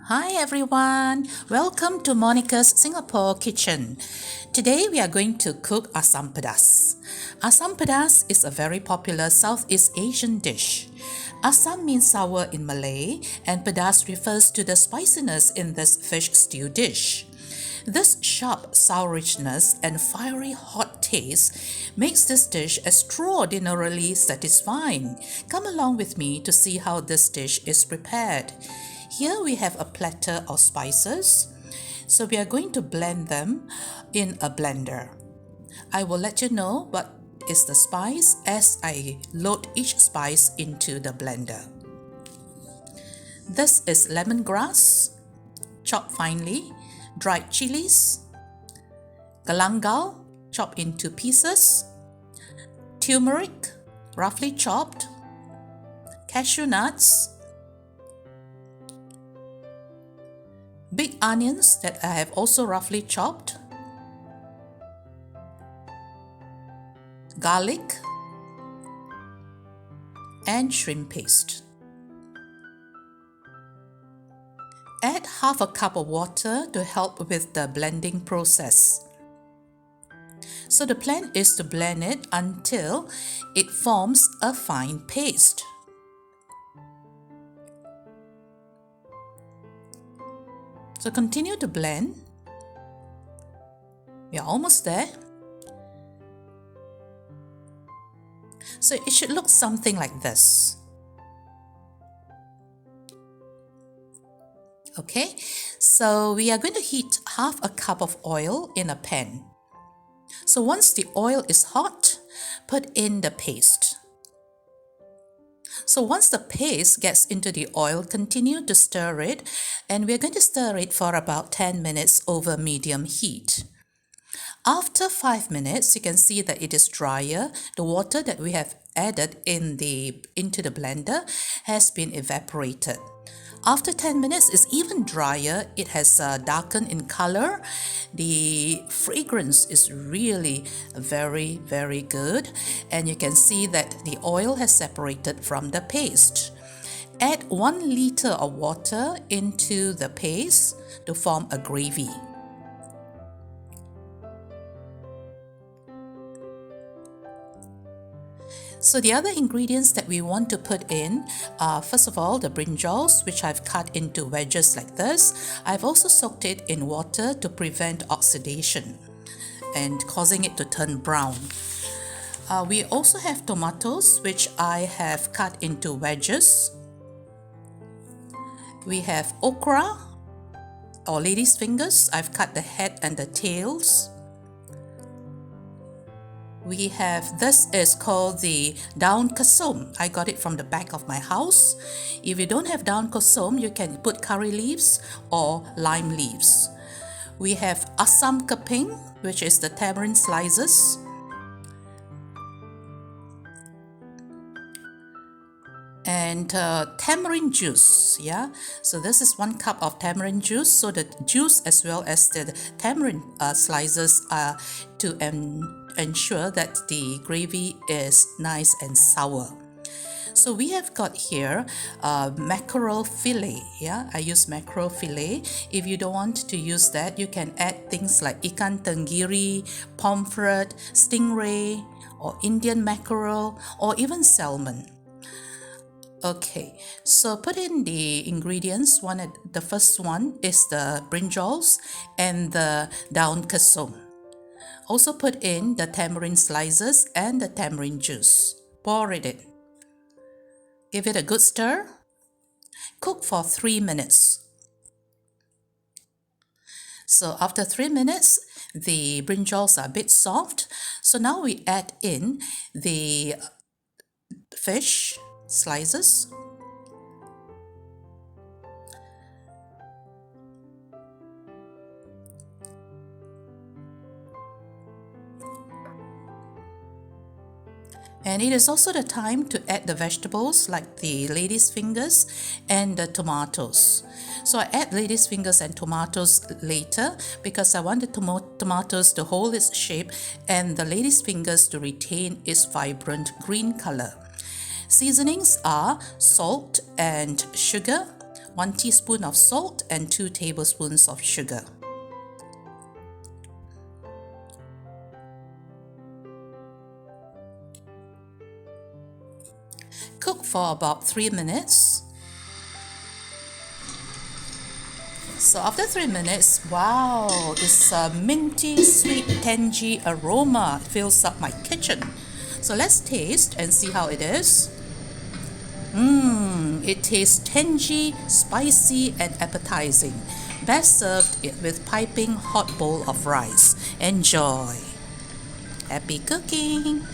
Hi everyone, welcome to Monica's Singapore Kitchen. Today we are going to cook Assam Pedas. Assam Pedas is a very popular Southeast Asian dish. Assam means sour in Malay and Pedas refers to the spiciness in this fish stew dish. This sharp sour richness and fiery hot taste makes this dish extraordinarily satisfying. Come along with me to see how this dish is prepared. Here we have a platter of spices. So we are going to blend them in a blender. I will let you know what is the spice as I load each spice into the blender. This is lemongrass, chopped finely, dried chilies, galangal, chopped into pieces, turmeric, roughly chopped, cashew nuts, big onions that I have also roughly chopped, garlic, and shrimp paste. Add half a cup of water to help with the blending process. So the plan is to blend it until it forms a fine paste. So continue to blend. We are almost there. So it should look something like this. Okay, so we are going to heat half a cup of oil in a pan. So once the oil is hot, put in the paste. So once the paste gets into the oil, continue to stir it, and we're going to stir it for about 10 minutes over medium heat. After 5 minutes, you can see that it is drier. The water that we have added into the blender has been evaporated. After 10 minutes, it's even drier. It has darkened in color. The fragrance is really very, very good. And you can see that the oil has separated from the paste. Add 1 liter of water into the paste to form a gravy. So the other ingredients that we want to put in are, first of all, the brinjals, which I've cut into wedges like this. I've also soaked it in water to prevent oxidation and causing it to turn brown. We also have tomatoes, which I have cut into wedges. We have okra or lady's fingers. I've cut the head and the tails. We have, this is called the daun kesum. I got it from the back of my house. If you don't have daun kesum, you can put curry leaves or lime leaves. We have Asam keping, which is the tamarind slices. And tamarind juice, yeah. So this is 1 cup of tamarind juice. So the juice as well as the tamarind slices are to ensure that the gravy is nice and sour. So we have got here mackerel fillet. Yeah, I use mackerel fillet. If you don't want to use that, you can add things like ikan tenggiri, pomfret, stingray, or Indian mackerel, or even salmon. Okay, so put in the ingredients. The first one is the brinjals and the daun kesum. Also put in the tamarind slices and the tamarind juice. Pour it in. Give it a good stir. Cook for 3 minutes. So after 3 minutes, the brinjals are a bit soft. So now we add in the fish slices. And it is also the time to add the vegetables like the lady's fingers and the tomatoes. So I add lady's fingers and tomatoes later because I want the tomatoes to hold its shape and the lady's fingers to retain its vibrant green color. Seasonings are salt and sugar, 1 teaspoon of salt and 2 tablespoons of sugar. Cook for about 3 minutes. So after 3 minutes, wow, it's a minty, sweet, tangy aroma fills up my kitchen. So let's taste and see how it is. It tastes tangy, spicy, and appetizing. Best served with piping hot bowl of rice. Enjoy! Happy cooking!